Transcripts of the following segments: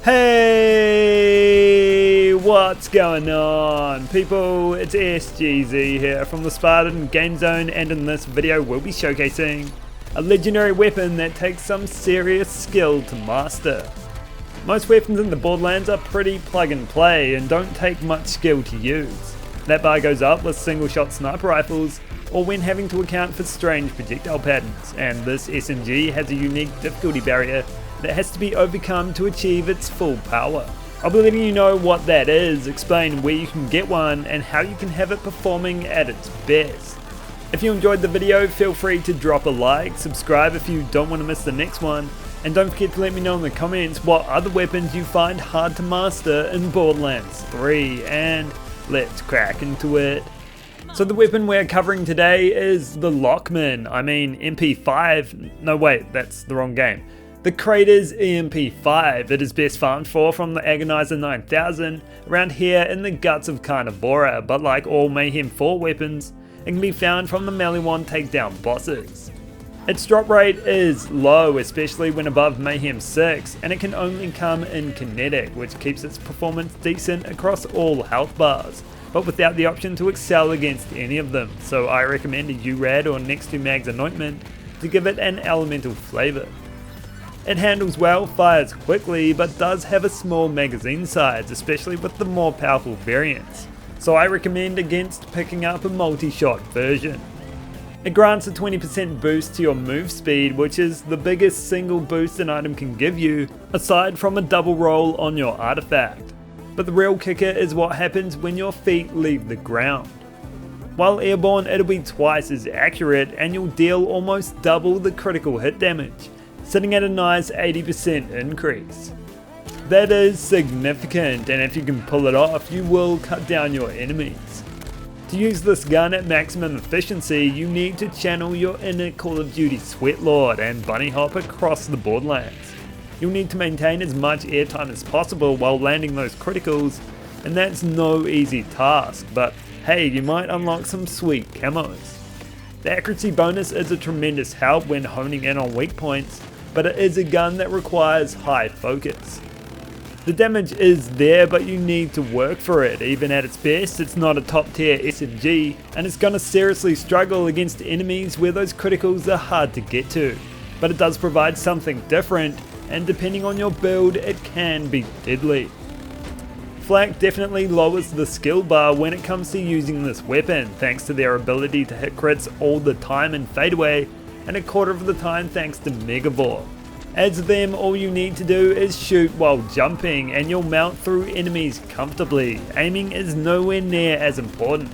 Hey, what's going on people? It's SGZ here from the SpartanGameZone, and in this video we'll be showcasing a legendary weapon that takes some serious skill to master. Most weapons in the Borderlands are pretty plug and play and don't take much skill to use. That bar goes up with single shot sniper rifles or when having to account for strange projectile patterns, and this SMG has a unique difficulty barrier that has to be overcome to achieve its full power. I'll be letting you know what that is, explain where you can get one, and how you can have it performing at its best. If you enjoyed the video, feel free to drop a like, subscribe if you don't want to miss the next one, and don't forget to let me know in the comments what other weapons you find hard to master in Borderlands 3, and let's crack into it. So the weapon we're covering today is the Lockman, MP5, no wait, that's the wrong game. The Kratos MP5. It is best farmed for from the Agonizer 9000 around here in the guts of Carnivora, but like all Mayhem 4 weapons, it can be found from the melee one takedown bosses. Its drop rate is low, especially when above Mayhem 6, and it can only come in kinetic, which keeps its performance decent across all health bars, but without the option to excel against any of them, so I recommend a URAD or next to Mag's anointment to give it an elemental flavour. It handles well, fires quickly, but does have a small magazine size, especially with the more powerful variants, so I recommend against picking up a multi-shot version. It grants a 20% boost to your move speed, which is the biggest single boost an item can give you, aside from a double roll on your artifact. But the real kicker is what happens when your feet leave the ground. While airborne, it'll be twice as accurate, and you'll deal almost double the critical hit damage, sitting at a nice 80% increase. That is significant, and if you can pull it off, you will cut down your enemies. To use this gun at maximum efficiency, you need to channel your inner Call of Duty Sweatlord and bunny hop across the Borderlands. You'll need to maintain as much airtime as possible while landing those criticals, and that's no easy task, but hey, you might unlock some sweet camos. The accuracy bonus is a tremendous help when honing in on weak points, but it is a gun that requires high focus. The damage is there, but you need to work for it. Even at its best, it's not a top tier SMG, and it's gonna seriously struggle against enemies where those criticals are hard to get to. But it does provide something different, and depending on your build, it can be deadly. Flak definitely lowers the skill bar when it comes to using this weapon, thanks to their ability to hit crits all the time and fade away, and a quarter of the time thanks to Megavore. As them, all you need to do is shoot while jumping and you'll mount through enemies comfortably. Aiming is nowhere near as important.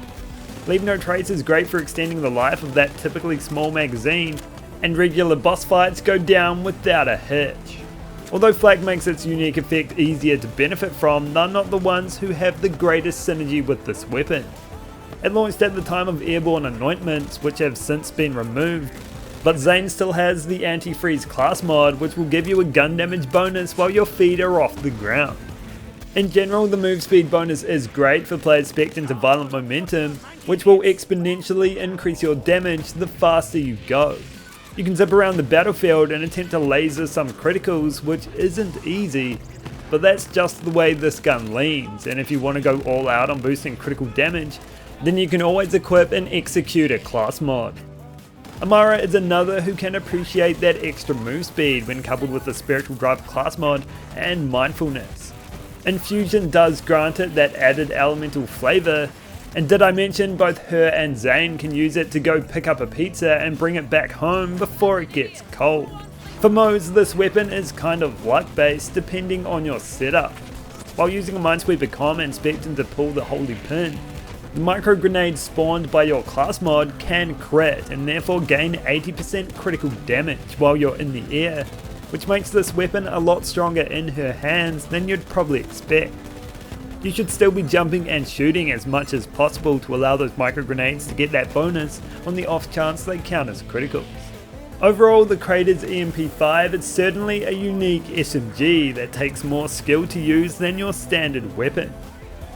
Leave No Trace is great for extending the life of that typically small magazine, and regular boss fights go down without a hitch. Although Flak makes its unique effect easier to benefit from, they're not the ones who have the greatest synergy with this weapon. It launched at the time of airborne anointments, which have since been removed, but Zane still has the anti-freeze class mod, which will give you a gun damage bonus while your feet are off the ground. In general, the move speed bonus is great for players spec'd into violent momentum, which will exponentially increase your damage the faster you go. You can zip around the battlefield and attempt to laser some criticals, which isn't easy, but that's just the way this gun leans, and if you want to go all out on boosting critical damage, then you can always equip an Executor class mod. Amara is another who can appreciate that extra move speed when coupled with the Spiritual Drive class mod and Mindfulness. Infusion does grant it that added elemental flavour, and did I mention both her and Zane can use it to go pick up a pizza and bring it back home before it gets cold. For modes, this weapon is kind of luck based depending on your setup. While using a Minesweeper comm and spec'd to pull the holy pin, the micro grenade spawned by your class mod can crit and therefore gain 80% critical damage while you're in the air, which makes this weapon a lot stronger in her hands than you'd probably expect. You should still be jumping and shooting as much as possible to allow those micro grenades to get that bonus on the off chance they count as criticals. Overall, the Kratos MP5 is certainly a unique SMG that takes more skill to use than your standard weapon.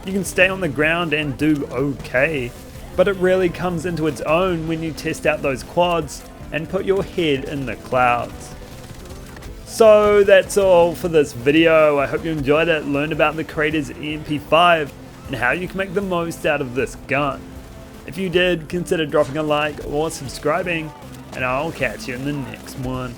You can stay on the ground and do okay, but it really comes into its own when you test out those quads and put your head in the clouds. So that's all for this video. I hope you enjoyed it, learned about the creator's EMP5 and how you can make the most out of this gun. If you did, consider dropping a like or subscribing, and I'll catch you in the next one.